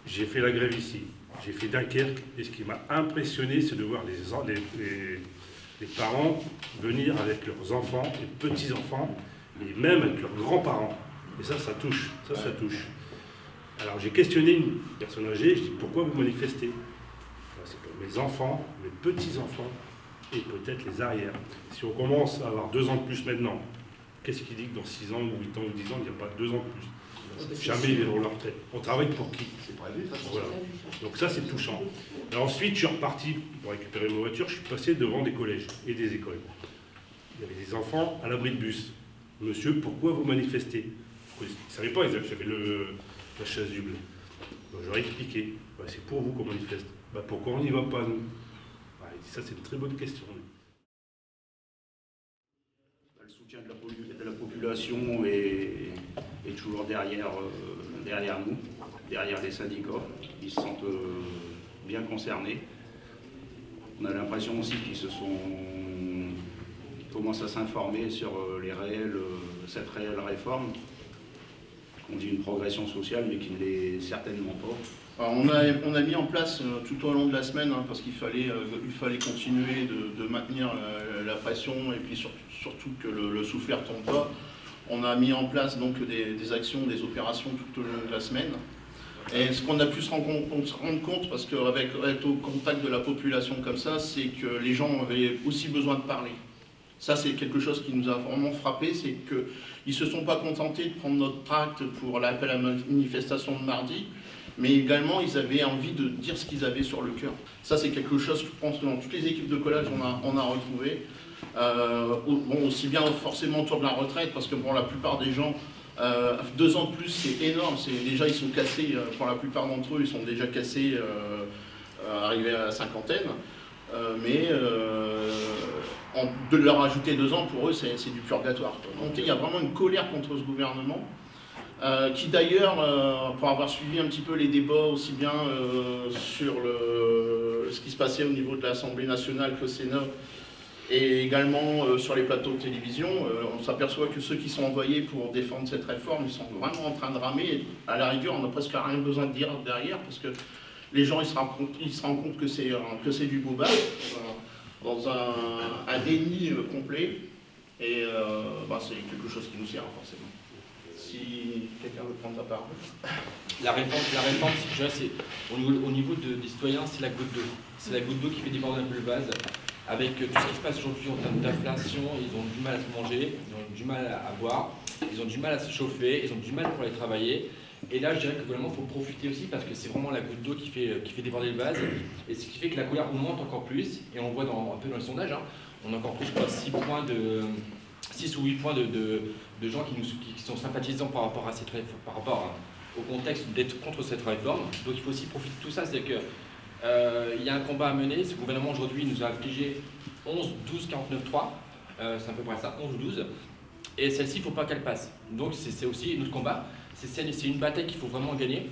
J'ai fait la grève ici, j'ai fait Dunkerque, et ce qui m'a impressionné, c'est de voir les parents venir avec leurs enfants, les petits-enfants, et même avec leurs grands-parents. Et ça touche, ça touche. Alors j'ai questionné une personne âgée, je dis pourquoi vous manifestez? C'est pour mes enfants, mes petits-enfants, et peut-être les arrières. Si on commence à avoir 2 ans de plus maintenant, qu'est-ce qui dit que dans 6 ans, ou 8 ans, ou 10 ans, il n'y a pas 2 ans de plus? Jamais ils verront leur retraite. On travaille pour qui? Voilà. Donc ça, c'est touchant. Et ensuite, je suis reparti pour récupérer ma voiture, je suis passé devant des collèges et des écoles. Il y avait des enfants à l'abri de bus. Monsieur, pourquoi vous manifestez? Ils ne savaient pas, ils avaient la chasuble. Donc j'aurais expliqué. C'est pour vous qu'on manifeste. Pourquoi on n'y va pas, nous? Ça, c'est une très bonne question. Le soutien de la population est toujours derrière nous, derrière les syndicats. Ils se sentent bien concernés. On a l'impression aussi qu'ils commencent à s'informer sur cette réelle réforme. On dit une progression sociale, mais qui ne l'est certainement pas. Alors on a mis en place tout au long de la semaine, parce qu'il fallait continuer de maintenir la pression et puis surtout que le soufflet ne retombe pas. On a mis en place donc des actions, des opérations tout au long de la semaine. Et ce qu'on a pu se rendre compte, parce qu'avec au contact de la population comme ça, c'est que les gens avaient aussi besoin de parler. Ça, c'est quelque chose qui nous a vraiment frappé, c'est qu'ils ne se sont pas contentés de prendre notre tract pour l'appel à manifestation de mardi, mais également ils avaient envie de dire ce qu'ils avaient sur le cœur. Ça, c'est quelque chose, je pense, que dans toutes les équipes de collage, on a retrouvé. Aussi bien forcément autour de la retraite, parce que pour la plupart des gens, 2 ans de plus, c'est énorme. Déjà, ils sont cassés, pour la plupart d'entre eux, ils sont déjà cassés, arrivés à la cinquantaine. De leur ajouter 2 ans, pour eux, c'est du purgatoire. Donc il y a vraiment une colère contre ce gouvernement, qui d'ailleurs, pour avoir suivi un petit peu les débats, aussi bien sur ce qui se passait au niveau de l'Assemblée nationale qu'au Sénat, et également sur les plateaux de télévision, on s'aperçoit que ceux qui sont envoyés pour défendre cette réforme, ils sont vraiment en train de ramer. Et à la rigueur, on n'a presque rien besoin de dire derrière, parce que les gens ils se rendent compte que c'est du boubage, dans un déni complet, et c'est quelque chose qui nous sert forcément. Si quelqu'un veut prendre la parole. La réforme, si tu vois, c'est au niveau des citoyens, c'est la goutte d'eau. C'est la goutte d'eau qui fait déborder un peu le vase. Avec tout ce qui se passe aujourd'hui en termes d'inflation, ils ont du mal à se manger, ils ont du mal à boire, ils ont du mal à se chauffer, ils ont du mal pour aller travailler. Et là, je dirais que globalement, il faut profiter aussi parce que c'est vraiment la goutte d'eau qui fait déborder le vase. Et ce qui fait que la colère monte encore plus. Et on voit un peu dans le sondage, on a encore plus, je crois, 6 ou 8 points de gens qui sont sympathisants par rapport au contexte d'être contre cette réforme. Donc il faut aussi profiter de tout ça, c'est que il y a un combat à mener. Ce gouvernement aujourd'hui nous a affligé 11, 12, 49-3, c'est à peu près ça, 11 ou 12. Et celle-ci, il ne faut pas qu'elle passe. Donc c'est aussi notre combat. C'est une bataille qu'il faut vraiment gagner.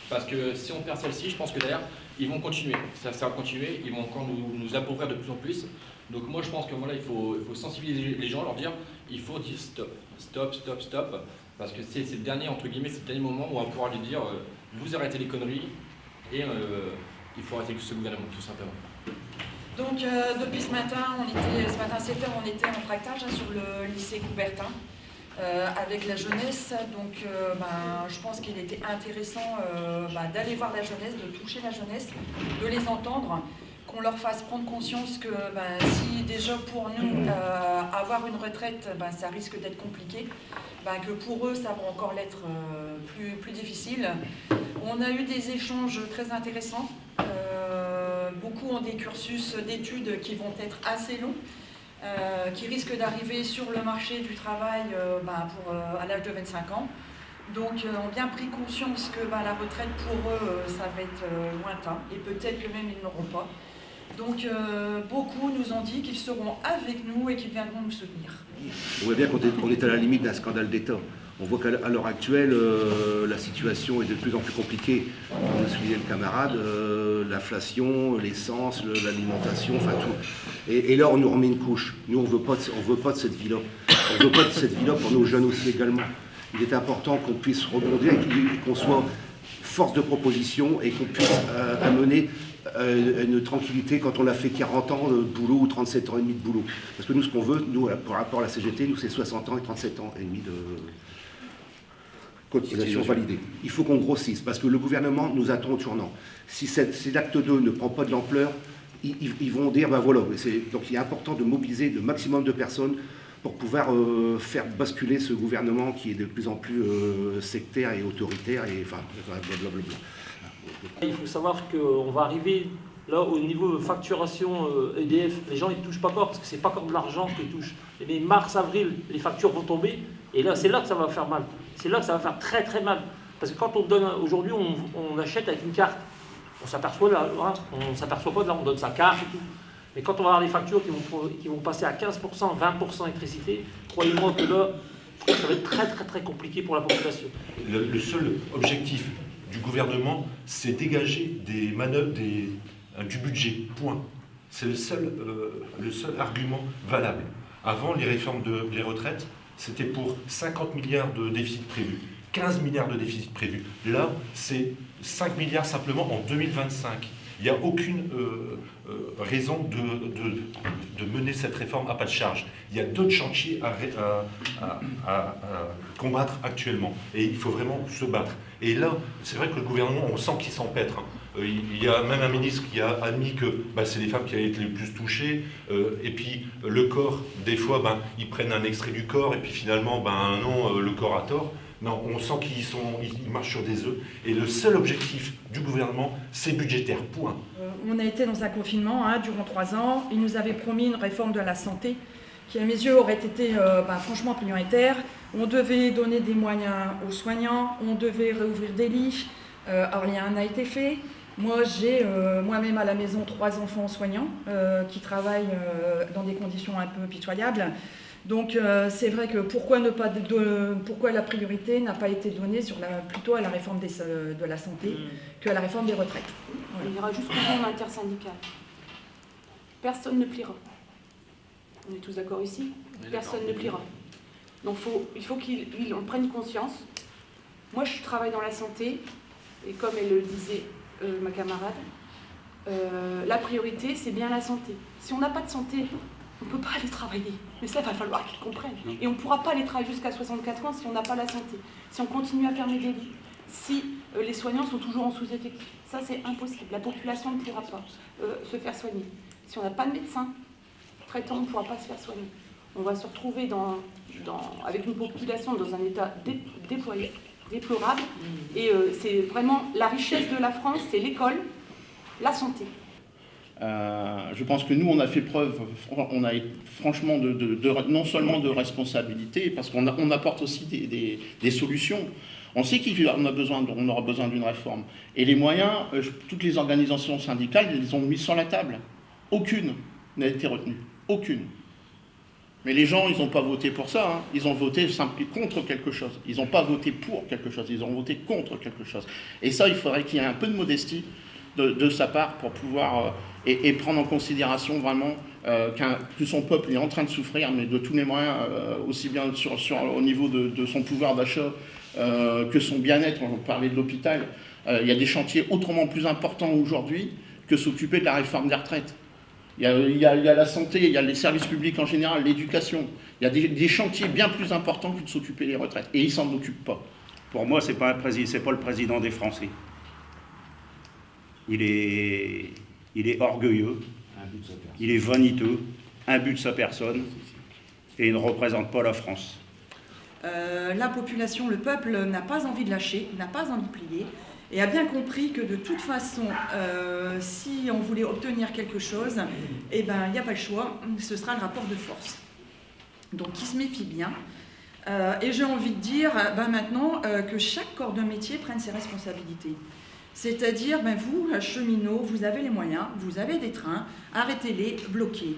Parce que si on perd celle-ci, je pense que derrière, ils vont continuer. Ça va continuer, ils vont encore nous appauvrir de plus en plus. Donc moi je pense que voilà, il faut sensibiliser les gens, leur dire il faut dire stop, stop, stop, stop. Parce que c'est le dernier, entre guillemets, c'est le dernier moment où on va pouvoir lui dire vous arrêtez les conneries et il faut arrêter ce gouvernement, tout simplement. Donc depuis ce matin, 7h, on était en tractage sur le lycée Coubertin avec la jeunesse. Donc je pense qu'il était intéressant d'aller voir la jeunesse, de toucher la jeunesse, de les entendre, qu'on leur fasse prendre conscience que si déjà pour nous, avoir une retraite, ça risque d'être compliqué, que pour eux, ça va encore l'être plus difficile. On a eu des échanges très intéressants. Beaucoup ont des cursus d'études qui vont être assez longs, qui risquent d'arriver sur le marché du travail à l'âge de 25 ans. Donc ont bien pris conscience que la retraite pour eux, ça va être lointain, et peut-être que même ils n'auront pas. Donc beaucoup nous ont dit qu'ils seront avec nous et qu'ils viendront nous soutenir. On voit bien qu'on est à la limite d'un scandale d'État. On voit qu'à l'heure actuelle, la situation est de plus en plus compliquée. On a souligné le camarade, l'inflation, l'essence, l'alimentation, enfin tout. Et là, on nous remet une couche. Nous, on veut pas de cette vie-là. On veut pas de cette vie-là pour nos jeunes aussi également. Il est important qu'on puisse rebondir et qu'on soit force de proposition et qu'on puisse amener une tranquillité quand on a fait 40 ans de boulot ou 37 ans et demi de boulot. Parce que nous, ce qu'on veut, nous, par rapport à la CGT, nous, c'est 60 ans et 37 ans et demi de cotisation validée. Il faut qu'on grossisse, parce que le gouvernement nous attend au tournant. Si l'acte 2 ne prend pas de l'ampleur, ils vont dire, ben voilà, donc il est important de mobiliser le maximum de personnes pour pouvoir faire basculer ce gouvernement qui est de plus en plus sectaire et autoritaire, et enfin, blablabla. Il faut savoir qu'on va arriver là au niveau facturation EDF, les gens ils ne touchent pas encore parce que c'est pas comme de l'argent qu'ils touchent. Mais mars, avril, les factures vont tomber et là c'est là que ça va faire mal. C'est là que ça va faire très très mal. Parce que quand on donne, aujourd'hui on achète avec une carte, on s'aperçoit là, hein, on s'aperçoit pas de là, on donne sa carte et tout. Mais quand on va avoir des factures qui vont passer à 15%, 20% électricité, croyez-moi que là, ça va être très très très compliqué pour la population. Le seul objectif du gouvernement, c'est dégager des manœuvres, du budget, point. C'est le seul argument valable. Avant, les réformes des retraites, c'était pour 50 milliards de déficit prévu, 15 milliards de déficit prévu. Là, c'est 5 milliards simplement en 2025. Il n'y a aucune raison de mener cette réforme à pas de charge. Il y a d'autres chantiers à combattre actuellement. Et il faut vraiment se battre. Et là, c'est vrai que le gouvernement, on sent qu'il s'empêtre. Il y a même un ministre qui a admis que c'est les femmes qui avaient été les plus touchées. Et puis le corps, des fois, ils prennent un extrait du corps et puis finalement, non, le corps a tort. Non, on sent qu'ils marchent sur des œufs. Et le seul objectif du gouvernement, c'est budgétaire, point. On a été dans un confinement durant 3 ans. Ils nous avaient promis une réforme de la santé qui, à mes yeux, aurait été franchement prioritaire. On devait donner des moyens aux soignants, on devait réouvrir des lits. Or, rien n'a été fait. Moi, j'ai moi-même à la maison 3 enfants soignants qui travaillent dans des conditions un peu pitoyables. Donc c'est vrai que pourquoi la priorité n'a pas été donnée plutôt à la réforme de la santé qu'à la réforme des retraites. Voilà. Il y aura jusqu'au fond intersyndical. Personne ne pliera. On est tous d'accord ici. Personne ne pliera. Donc il faut qu'ils en prennent conscience. Moi je travaille dans la santé et comme elle le disait ma camarade, la priorité c'est bien la santé. Si on n'a pas de santé, on ne peut pas aller travailler. Mais ça, il va falloir qu'ils comprennent. Et on ne pourra pas aller travailler jusqu'à 64 ans si on n'a pas la santé. Si on continue à fermer des lits. Si les soignants sont toujours en sous-effectif. Ça, c'est impossible. La population ne pourra pas se faire soigner. Si on n'a pas de médecin traitant, on ne pourra pas se faire soigner. On va se retrouver avec une population dans un état déplorable. Et c'est vraiment la richesse de la France, c'est l'école, la santé. Je pense que nous, on a fait preuve, on a franchement non seulement de responsabilité, parce qu'on apporte aussi des solutions. On sait qu'on aura besoin d'une réforme. Et les moyens, toutes les organisations syndicales, ils les ont mis sur la table. Aucune n'a été retenue. Aucune. Mais les gens, ils n'ont pas voté pour ça. Ils ont voté contre quelque chose. Ils n'ont pas voté pour quelque chose. Ils ont voté contre quelque chose. Et ça, il faudrait qu'il y ait un peu de modestie de sa part pour pouvoir et prendre en considération vraiment que son peuple est en train de souffrir, mais de tous les moyens, aussi bien au niveau de son pouvoir d'achat que son bien-être. On parlait de l'hôpital. Il y a des chantiers autrement plus importants aujourd'hui que s'occuper de la réforme des retraites. Il y a la santé, il y a les services publics en général, l'éducation. Il y a des chantiers bien plus importants que de s'occuper des retraites. Et ils ne s'en occupent pas. Pour moi, c'est pas le président des Français. Il est orgueilleux, il est vaniteux, imbu de sa personne, et il ne représente pas la France. La population, le peuple n'a pas envie de lâcher, n'a pas envie de plier, et a bien compris que de toute façon, si on voulait obtenir quelque chose, il n'y a pas le choix, ce sera le rapport de force. Donc il se méfie bien. Et j'ai envie de dire maintenant que chaque corps de métier prenne ses responsabilités. C'est-à-dire, vous, cheminots, vous avez les moyens, vous avez des trains, arrêtez-les, bloquez.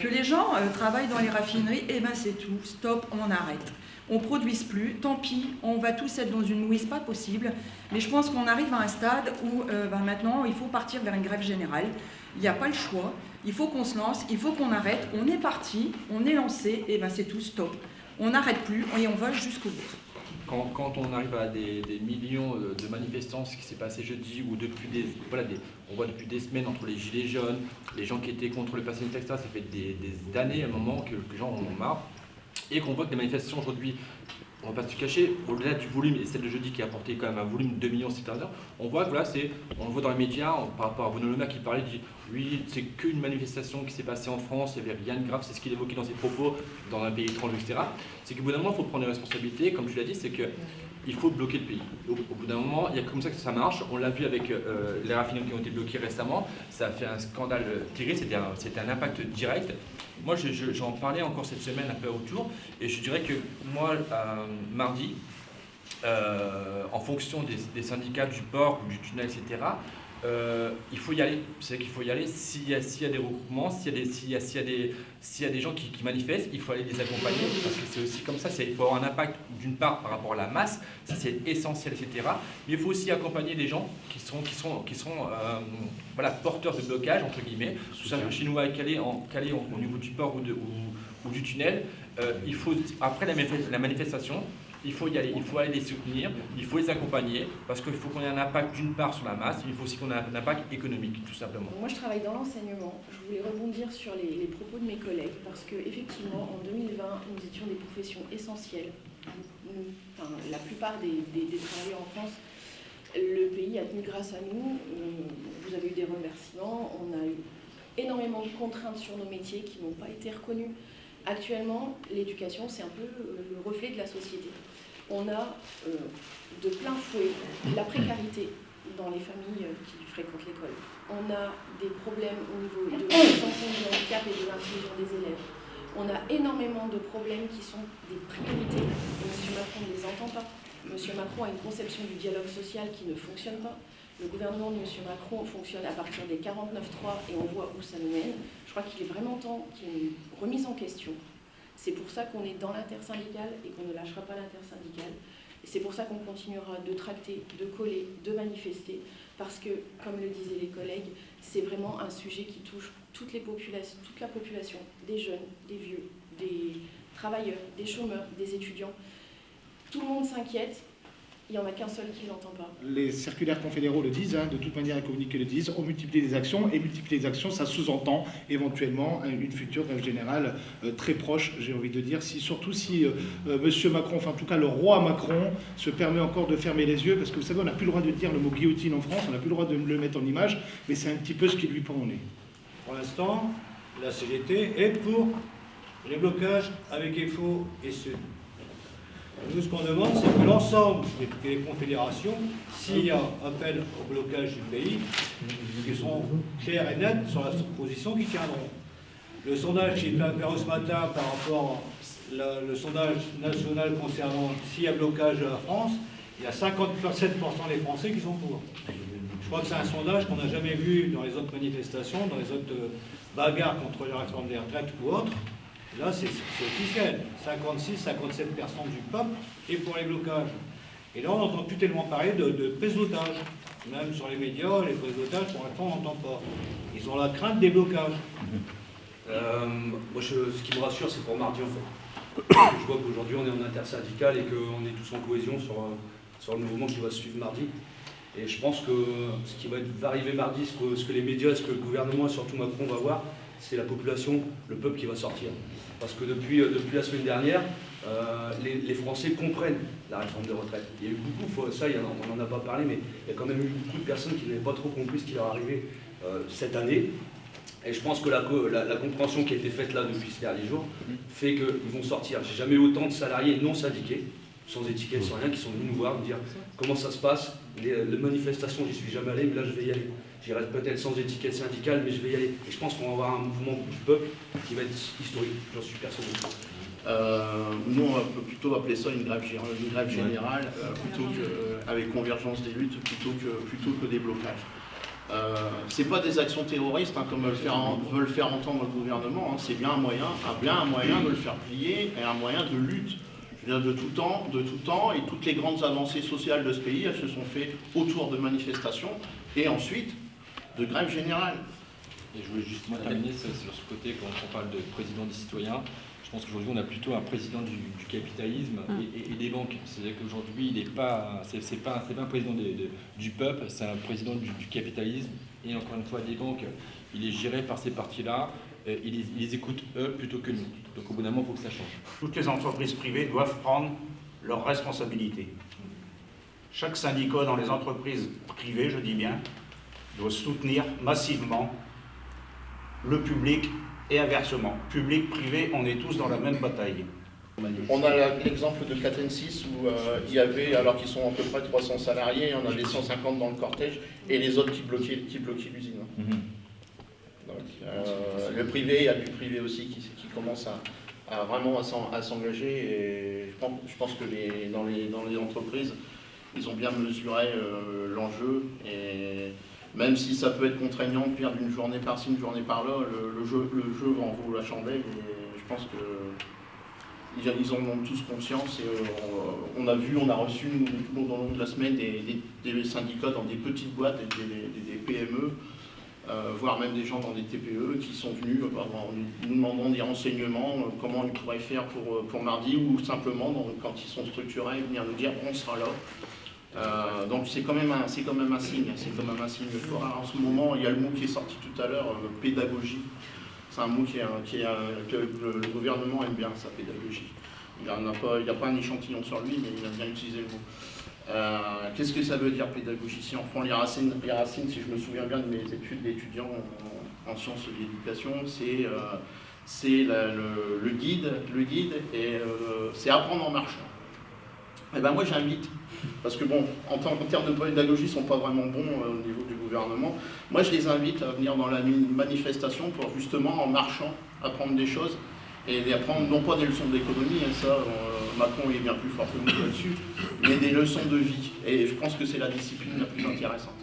Que les gens travaillent dans les raffineries, c'est tout, stop, on arrête. On ne produise plus, tant pis, on va tous être dans une mouise, pas possible. Mais je pense qu'on arrive à un stade où maintenant, il faut partir vers une grève générale. Il n'y a pas le choix, il faut qu'on se lance, il faut qu'on arrête. On est parti, on est lancé, c'est tout, stop. On n'arrête plus et on va jusqu'au bout. quand on arrive à des millions de manifestants, ce qui s'est passé jeudi, ou on voit depuis des semaines entre les gilets jaunes, les gens qui étaient contre le pass sanitaire, etc., ça fait des années, à un moment, que les gens en ont marre, et qu'on voit que les manifestations aujourd'hui, on ne va pas se cacher, au-delà du volume, et celle de jeudi qui a apporté quand même un volume de 2 millions, on voit que on le voit dans les médias, par rapport à Bruno Le Maire qui parlait, dit oui, c'est qu'une manifestation qui s'est passée en France, il n'y avait rien de grave, c'est ce qu'il évoquait dans ses propos, dans un pays étranger, etc. C'est qu'au bout d'un moment, il faut prendre les responsabilités, comme tu l'as dit, c'est qu'il faut bloquer le pays. Au bout d'un moment, il y a comme ça que ça marche, on l'a vu avec les raffineries qui ont été bloquées récemment, ça a fait un scandale terrible, c'était un impact direct. Moi, j'en parlais encore cette semaine un peu autour, et je dirais que moi, mardi, en fonction des syndicats du port, du tunnel, etc., il faut y aller. C'est qu'il faut y aller s'il y a des regroupements, s'il y a des gens qui manifestent, il faut aller les accompagner, parce que c'est aussi comme ça, il faut avoir un impact d'une part par rapport à la masse, ça c'est essentiel, etc. Mais il faut aussi accompagner les gens qui sont porteurs de blocage, entre guillemets, tout ça chez nous à Calais, au niveau du port ou du tunnel. Il faut, après la manifestation, il faut y aller, il faut aller les soutenir, il faut les accompagner, parce qu'il faut qu'on ait un impact d'une part sur la masse, mais il faut aussi qu'on ait un impact économique, tout simplement. Moi, je travaille dans l'enseignement. Je voulais rebondir sur les propos de mes collègues, parce qu'effectivement, en 2020, nous étions des professions essentielles. La plupart des travailleurs en France, le pays a tenu grâce à nous. Vous avez eu des remerciements, on a eu énormément de contraintes sur nos métiers qui n'ont pas été reconnues. Actuellement, l'éducation, c'est un peu le reflet de la société. On a de plein fouet la précarité dans les familles qui fréquentent l'école. On a des problèmes au niveau de la prise en compte du handicap et de l'inclusion des élèves. On a énormément de problèmes qui sont des priorités. Et M. Macron ne les entend pas. M. Macron a une conception du dialogue social qui ne fonctionne pas. Le gouvernement de M. Macron fonctionne à partir des 49.3 et on voit où ça nous mène. Je crois qu'il est vraiment temps qu'il y ait une remise en question. C'est pour ça qu'on est dans l'intersyndicale et qu'on ne lâchera pas l'intersyndicale. Et c'est pour ça qu'on continuera de tracter, de coller, de manifester. Parce que, comme le disaient les collègues, c'est vraiment un sujet qui touche toute la population, des jeunes, des vieux, des travailleurs, des chômeurs, des étudiants. Tout le monde s'inquiète. Il n'y en a qu'un seul qui ne l'entend pas. Les circulaires confédéraux le disent, de toute manière les communiqués le disent, on multiplie les actions, et multiplier les actions, ça sous-entend éventuellement une future grève générale très proche, j'ai envie de dire, surtout si M. Macron, enfin en tout cas le roi Macron, se permet encore de fermer les yeux, parce que vous savez, on n'a plus le droit de dire le mot guillotine en France, on n'a plus le droit de le mettre en image, mais c'est un petit peu ce qui lui pend au nez. Pour l'instant, la CGT est pour les blocages avec EFO et Sud. Nous, ce qu'on demande, c'est que l'ensemble des confédérations, s'il y a appel au blocage du pays, qui seront clairs et nets sur la position qui tiendront. Le sondage qui est apparu ce matin par rapport au sondage national concernant s'il y a blocage de la France, il y a 57% des Français qui sont pour. Je crois que c'est un sondage qu'on n'a jamais vu dans les autres manifestations, dans les autres bagarres contre la réforme des retraites ou autres. Là, c'est officiel. 56-57% du peuple est pour les blocages. Et là, on n'entend plus tellement parler de prise d'otage. Même sur les médias, les prises d'otages, pour l'instant, on n'entend pas. Ils ont la crainte des blocages. Moi, ce qui me rassure, c'est pour mardi, en fait. Je vois qu'aujourd'hui, on est en intersyndical et qu'on est tous en cohésion sur le mouvement qui va se suivre mardi. Et je pense que ce qui va arriver mardi, ce que les médias, ce que le gouvernement et surtout Macron va voir, c'est la population, le peuple qui va sortir. Parce que depuis la semaine dernière, les Français comprennent la réforme des retraites. Il y a eu beaucoup, ça on n'en a pas parlé, mais il y a quand même eu beaucoup de personnes qui n'avaient pas trop compris ce qui leur arrivait cette année. Et je pense que la compréhension qui a été faite là depuis ces derniers jours fait qu'ils vont sortir. J'ai jamais eu autant de salariés non syndiqués, sans étiquette, sans rien, qui sont venus nous voir, nous dire comment ça se passe. Les manifestations, j'y suis jamais allé, mais là je vais y aller. J'irai peut-être sans étiquette syndicale, mais je vais y aller. Et je pense qu'on va avoir un mouvement du peuple qui va être historique, j'en suis persuadé. Nous, on peut plutôt appeler ça une grève générale, avec convergence des luttes, plutôt que des blocages. C'est pas des actions terroristes, comme veut le faire entendre le gouvernement, c'est bien un moyen de le faire plier et un moyen de lutte. Je veux dire, de tout temps, et toutes les grandes avancées sociales de ce pays, elles se sont faites autour de manifestations et ensuite de grève générale. Et je voulais juste terminer sur ce côté, quand on parle de président des citoyens, je Je pense qu'aujourd'hui, on a plutôt un président du capitalisme et des banques. C'est-à-dire qu'aujourd'hui, il n'est pas, c'est pas un président du peuple, c'est un président du capitalisme. Et encore une fois, des banques, il est géré par ces partis-là. Ils les écoutent eux plutôt que nous. Donc au bout d'un moment, il faut que ça change. Toutes les entreprises privées doivent prendre leurs responsabilités. Chaque syndicat dans les entreprises privées, je dis bien, doit soutenir massivement le public et inversement. Public, privé, on est tous dans la même bataille. On a l'exemple de Catensis où il y avait, alors qu'ils sont à peu près 300 salariés, on avait 150 dans le cortège et les autres qui bloquaient l'usine. Donc, le privé, il y a du privé aussi qui commence à vraiment à s'engager et je pense que dans les entreprises, ils ont bien mesuré l'enjeu et même si ça peut être contraignant de perdre une journée par-ci, une journée par-là, le jeu en vaut la chandelle et je pense qu'ils en ont tous conscience. Et on a reçu tout au long de la semaine des syndicats dans des petites boîtes, des PME, voire même des gens dans des TPE qui sont venus en nous demandant des renseignements, comment ils pourraient faire pour mardi ou simplement quand ils sont structurés, venir nous dire on sera là. Donc c'est quand même un signe, fort. En ce moment, il y a le mot qui est sorti tout à l'heure, pédagogie. C'est un mot que le gouvernement aime bien, sa pédagogie. Il n'y a pas un échantillon sur lui, mais il a bien utilisé le mot. Qu'est-ce que ça veut dire pédagogie? Si on prend les racines, si je me souviens bien de mes études d'étudiant en sciences de l'éducation, c'est le guide et c'est apprendre en marchant. Et ben moi j'invite, parce que bon, en termes de pédagogie, ils ne sont pas vraiment bons au niveau du gouvernement. Moi je les invite à venir dans la manifestation pour justement en marchant apprendre des choses et apprendre non pas des leçons d'économie, hein, ça Macron est bien plus fort que nous là-dessus, mais des leçons de vie. Et je pense que c'est la discipline la plus intéressante.